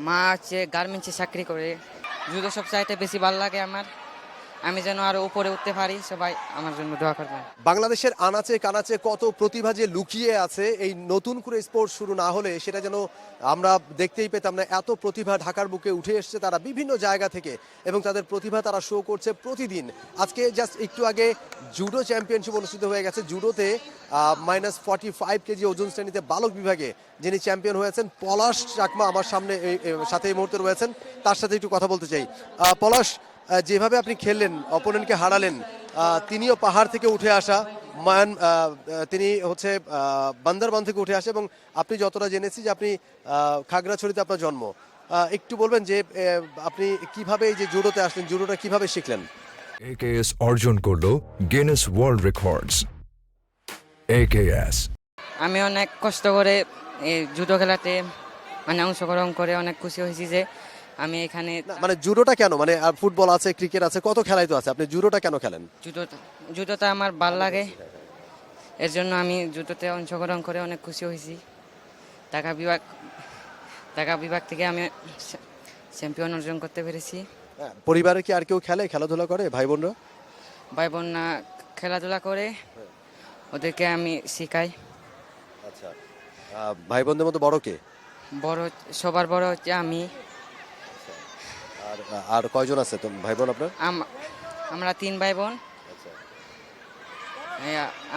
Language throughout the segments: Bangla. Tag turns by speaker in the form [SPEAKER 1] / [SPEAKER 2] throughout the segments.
[SPEAKER 1] মা হচ্ছে গার্মেন্টসে চাকরি করে। জুডো সবচাইতে বেশি ভালো লাগে আমার। আমি যেন আরো উপরে উঠতে পারি, সবাই আমার জন্য দোয়া করবেন।
[SPEAKER 2] বাংলাদেশের আনাচে কানাচে কত প্রতিভা যে লুকিয়ে আছে, এই নতুন করে স্পোর্টস শুরু না হলে সেটা যেন আমরা দেখতেই পেতাম না। এত প্রতিভা ঢাকার বুকে উঠে এসছে তারা বিভিন্ন জায়গা থেকে, এবং তাদের প্রতিভা তারা শো করছে প্রতিদিন। আজকে জাস্ট একটু আগে জুডো চ্যাম্পিয়নশিপ অনুষ্ঠিত হয়ে গেছে। জুডোতে -45 কেজি ওজন শ্রেণীতে বালক বিভাগে যিনি চ্যাম্পিয়ন হয়েছেন পলাশ চাকমা আমার সামনে সাথে এই মুহূর্তে রয়েছেন। তার সাথে একটু কথা বলতে চাই। পলাশ, যেভাবে আপনি খেললেন, অপোনেন্টকে হারালেন, তিনিও পাহাড় থেকে উঠে আসা, তিনি হচ্ছে বান্দরবান থেকে উঠে আসে, এবং আপনি যতটা জেনেছি যে আপনি খাগড়াছড়িতে আপনার জন্ম। একটু বলবেন যে আপনি কিভাবে এই যে জুডোতে আসলেন, জুডোটা কিভাবে শিখলেন?
[SPEAKER 3] একেএস অর্জন করলো গিনেস ওয়ার্ল্ড রেকর্ডস। একেএস
[SPEAKER 1] আমি অনেক কষ্ট করে এই জুডো খেলাতে অংশগ্রহণ করে অনেক খুশি হয়েছি যে আমি এখানে।
[SPEAKER 2] মানে জুডোটা কেন, মানে ফুটবল আছে, ক্রিকেট আছে, কত খেলাই তো আছে, আপনি জুডোটা কেন খেলেন?
[SPEAKER 1] জুডোটা আমার ভাল লাগে, এর জন্য আমি জুডোতে অংশগ্রহণ করে অনেক খুশি হয়েছি। ঢাকা বিভাগ থেকে আমি চ্যাম্পিয়ন অর্জন করতে পেরেছি।
[SPEAKER 2] পরিবারে কি আর কেউ খেলে, খেলাধুলা করে ভাই বোনরা?
[SPEAKER 1] ভাই বোনরা খেলাধুলা করে, ওদেরকে আমি শেখাই।
[SPEAKER 2] আচ্ছা, ভাই বোনদের মধ্যে বড় কে?
[SPEAKER 1] সবার বড় হচ্ছে আমি।
[SPEAKER 2] আর আর কয়জন আছে তো ভাই বোন আপনার?
[SPEAKER 1] আমরা 3 ভাই বোন।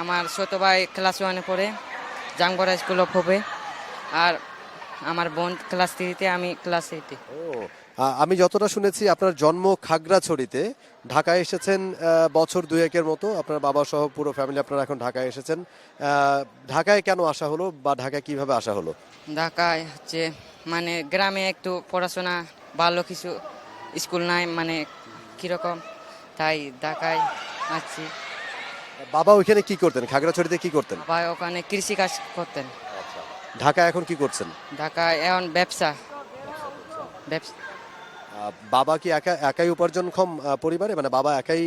[SPEAKER 1] আমার ছোট ভাই ক্লাস 1-এ পড়ে, জাংবরা স্কুল অফ হোপে, আর আমার বোন ক্লাস 3-তে, আমি ক্লাস 8-এ।
[SPEAKER 2] আমি যতটা শুনেছি আপনার জন্ম খাগড়াছড়িতে, ঢাকায় এসেছেন বছর 2-1-এর মতো, আপনার বাবা সহ পুরো ফ্যামিলি আপনারা এখন ঢাকায় এসেছেন। ঢাকায় কেন আসা হলো, বা ঢাকায় কিভাবে আসা হলো?
[SPEAKER 1] ঢাকায় হচ্ছে গ্রামে একটু পড়াশোনা, ভালো কিছু স্কুল নাই, কিরকম, তাই ঢাকায় আসছি।
[SPEAKER 2] বাবা ওইখানে কি করতেন, খাগড়াছড়িতে কি করতেন?
[SPEAKER 1] ভাই ওখানে কৃষি কাজ করতেন।
[SPEAKER 2] ঢাকায় এখন কি করছেন?
[SPEAKER 1] ঢাকায় এখন ব্যবসা।
[SPEAKER 2] বাবা কি একাই উপার্জনক্ষম পরিবারে, মানে বাবা একাই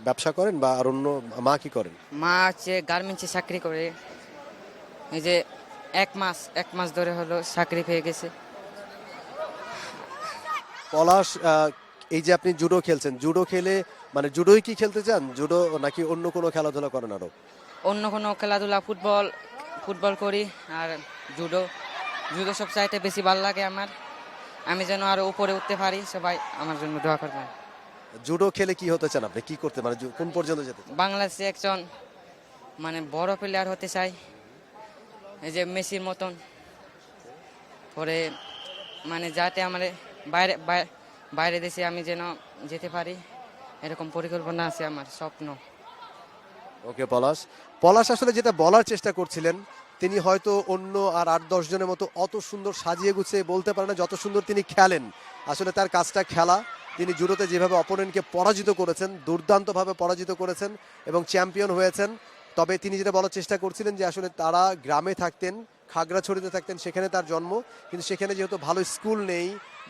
[SPEAKER 2] ব্যবসা করেন, বা আর অন্য মা কি করেন?
[SPEAKER 1] মা হচ্ছে গার্মেন্টসে চাকরি করে। এই যে এক মাস ধরে হলো চাকরি পেয়ে গেছে।
[SPEAKER 2] পলাশ, এই যে আপনি জুডো খেলছেন, জুডো খেলে মানে জুডোই কি খেলতে চান, জুডো নাকি অন্য কোনো খেলাধুলা করেন আরো?
[SPEAKER 1] অন্য কোনো খেলাধুলা, ফুটবল করি, আর জুডো সবচাইতে বেশি ভালো লাগে আমার। আমি যেন আরো উপরে উঠতে পারি, সবাই আমার জন্য দোয়া করবেন।
[SPEAKER 2] জুডো খেলে কি হতে চান আপনি, কি করতে, মানে কোন পর্যন্ত যেতে চান?
[SPEAKER 1] বাংলাদেশে একজন বড় প্লেয়ার হতে চাই, এই যে মেসির মতন। পরে যাতে আমার বাইরে দেশে আমি যেন যেতে পারি, এরকম পরিকল্পনা আছে আমার, স্বপ্ন।
[SPEAKER 2] ওকে পলাশ আসলে যেটা বলার চেষ্টা করছিলেন, তিনি হয়তো অন্য আর 8-10 জনের মতো অত সুন্দর সাজিয়ে গুছিয়ে বলতে পারেন না যত সুন্দর তিনি খেলেন। আসলে তার কাজটা খেলা। তিনি জুডোতে যেভাবে অপোনেন্টকে পরাজিত করেছেন, দুর্দান্তভাবে পরাজিত করেছেন এবং চ্যাম্পিয়ন হয়েছেন। তবে তিনি যেটা বলার চেষ্টা করছিলেন যে আসলে তারা গ্রামে থাকতেন, খাগড়াছড়িতে থাকতেন, সেখানে তার জন্ম, কিন্তু সেখানে যেহেতু ভালো স্কুল নেই,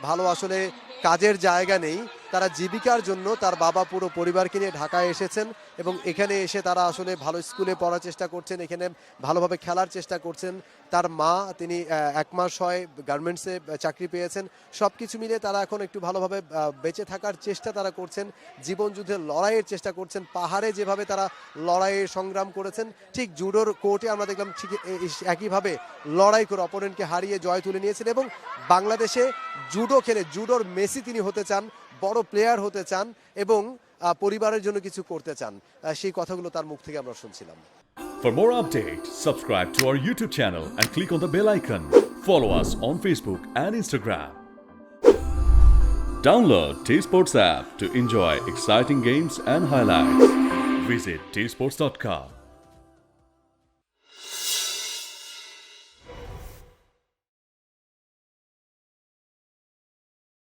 [SPEAKER 2] ভালো আসলে কাজের জায়গা নেই, তারা জীবিকার জন্য তার বাবা পুরো পরিবারকে নিয়ে ঢাকায় এসেছেন, এবং এখানে এসে তারা আসলে ভালো স্কুলে পড়ার চেষ্টা করছেন, এখানে ভালোভাবে খেলার চেষ্টা করছেন। তার মা, তিনি 1 মাস হয় গার্মেন্টসে চাকরি পেয়েছেন। সব কিছু মিলে তারা এখন একটু ভালোভাবে বেঁচে থাকার চেষ্টা তারা করছেন, জীবন যুদ্ধের লড়াইয়ের চেষ্টা করছেন। পাহাড়ে যেভাবে তারা লড়াইয়ের সংগ্রাম করেছেন, ঠিক জুডোর কোর্টে আমরা দেখলাম ঠিক একইভাবে লড়াই করে অপোনেন্টকে হারিয়ে জয় তুলে নিয়েছেন, এবং বাংলাদেশে জুডো খেলে জুডোর মেসি তিনি হতে চান, বড় প্লেয়ার হতে চান, এবং পরিবারের জন্য কিছু করতে চান। সেই কথাগুলো তার মুখ থেকে আমরা শুনছিলাম।
[SPEAKER 4] For more updates, subscribe to our YouTube channel and click on the bell icon. Follow us on Facebook and Instagram. Download T-Sports app to enjoy exciting games and highlights. Visit tsports.com.